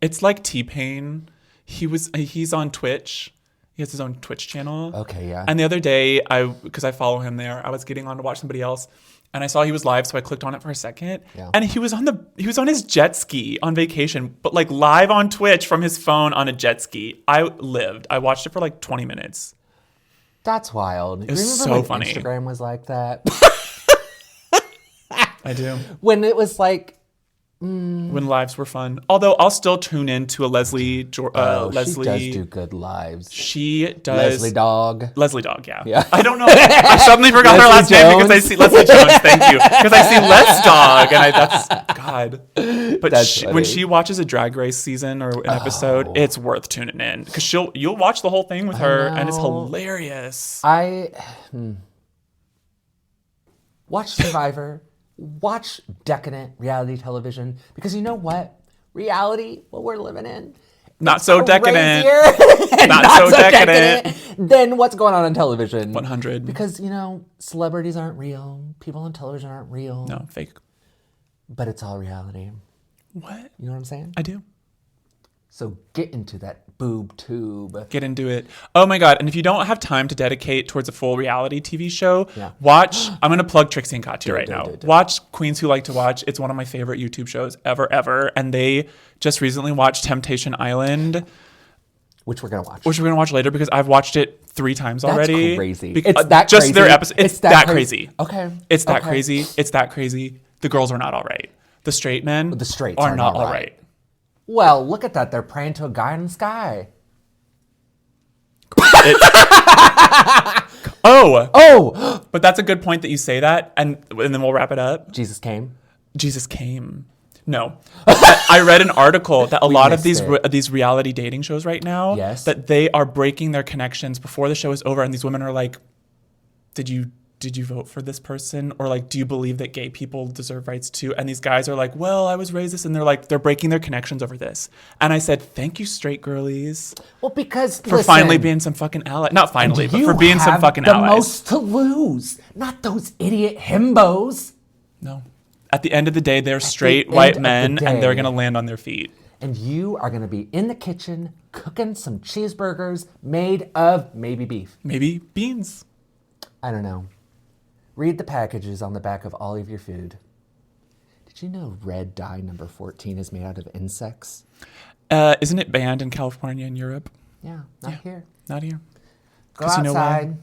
Speaker 1: It's like T-Pain. He's on Twitch. He has his own Twitch channel.
Speaker 2: Okay, yeah.
Speaker 1: And the other day, because I follow him there, I was getting on to watch somebody else, and I saw he was live, so I clicked on it for a second.
Speaker 2: Yeah.
Speaker 1: And he was on his jet ski on vacation, but like live on Twitch from his phone on a jet ski. I watched it for like 20 minutes.
Speaker 2: That's wild.
Speaker 1: It was
Speaker 2: Remember
Speaker 1: so
Speaker 2: when
Speaker 1: funny.
Speaker 2: Instagram was like that?
Speaker 1: I do.
Speaker 2: When it was like,
Speaker 1: When lives were fun. Although I'll still tune in to a Leslie.
Speaker 2: she does do good lives.
Speaker 1: She does.
Speaker 2: Leslie Dog.
Speaker 1: Leslie Dog, yeah.
Speaker 2: Yeah.
Speaker 1: I don't know. I suddenly forgot her last
Speaker 2: Leslie
Speaker 1: name because I see Leslie Jones. Thank you. Because I see Les Dog, and that's God. But
Speaker 2: That's
Speaker 1: when
Speaker 2: funny.
Speaker 1: she watches a Drag Race season or an episode, it's worth tuning in because you'll watch the whole thing with her, and it's
Speaker 2: know.
Speaker 1: hilarious.
Speaker 2: Watch Survivor. Watch decadent reality television. Because you know what? Reality, what we're living in,
Speaker 1: Not so decadent.
Speaker 2: not
Speaker 1: so decadent.
Speaker 2: than what's going on television.
Speaker 1: 100.
Speaker 2: Because, celebrities aren't real. People on television aren't real.
Speaker 1: No, fake.
Speaker 2: But it's all reality.
Speaker 1: What?
Speaker 2: You know what I'm saying?
Speaker 1: I do.
Speaker 2: So get into that boob tube.
Speaker 1: Get into it. Oh my God. And if you don't have time to dedicate towards a full reality TV show,
Speaker 2: Yeah.
Speaker 1: watch, I'm going to plug Trixie and Katya right now.
Speaker 2: do it.
Speaker 1: Watch Queens Who Like to Watch. It's one of my favorite YouTube shows ever. And they just recently watched Temptation Island,
Speaker 2: Which we're going to watch.
Speaker 1: which we're going to watch later because I've watched it 3 times already.
Speaker 2: crazy.
Speaker 1: Bec-
Speaker 2: It's that
Speaker 1: just
Speaker 2: crazy.
Speaker 1: their episode. It's that crazy.
Speaker 2: Okay.
Speaker 1: It's that
Speaker 2: Okay.
Speaker 1: crazy. It's that crazy. The girls are not all right. The straight men
Speaker 2: The straights
Speaker 1: are
Speaker 2: aren't
Speaker 1: not
Speaker 2: all
Speaker 1: all
Speaker 2: right.
Speaker 1: right.
Speaker 2: Well, look at that. They're praying to a guy in the sky. Oh!
Speaker 1: But that's a good point that you say that, and then we'll wrap it up.
Speaker 2: Jesus came.
Speaker 1: Jesus came. No, I read an article that a lot of
Speaker 2: missed
Speaker 1: these reality dating shows right now,
Speaker 2: Yes.
Speaker 1: that they are breaking their connections before the show is over, and these women are like, "Did you vote for this person, or like, do you believe that gay people deserve rights too?" And these guys are like, "Well, I was raised this," and they're breaking their connections over this. And I said, "Thank you, straight girlies,
Speaker 2: Well, because
Speaker 1: for finally being some fucking ally. Not finally, but for being some fucking
Speaker 2: the
Speaker 1: allies."
Speaker 2: most to lose, not those idiot himbos.
Speaker 1: No. At the end of the day, they're straight
Speaker 2: end
Speaker 1: white
Speaker 2: of
Speaker 1: men,
Speaker 2: the
Speaker 1: and they're
Speaker 2: day-
Speaker 1: gonna land on their feet.
Speaker 2: And you are going to be in the kitchen cooking some cheeseburgers made of maybe beef.
Speaker 1: Maybe beans.
Speaker 2: I don't know. Read the packages on the back of all of your food. Did you know red dye number 14 is made out of insects?
Speaker 1: Isn't it banned in California and Europe?
Speaker 2: Yeah, not here.
Speaker 1: Not here.
Speaker 2: Go
Speaker 1: 'Cause you know why?
Speaker 2: outside.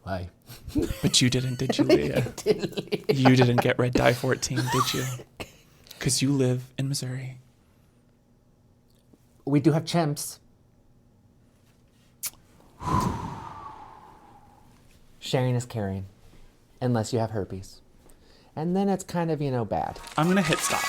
Speaker 2: Why?
Speaker 1: But you didn't, did you, Leah? You didn't get red dye 14, did you? Because you live in Missouri.
Speaker 2: We do have chimps. Sharing is caring. Unless you have herpes. and then it's kind of, bad.
Speaker 1: I'm going to hit stop.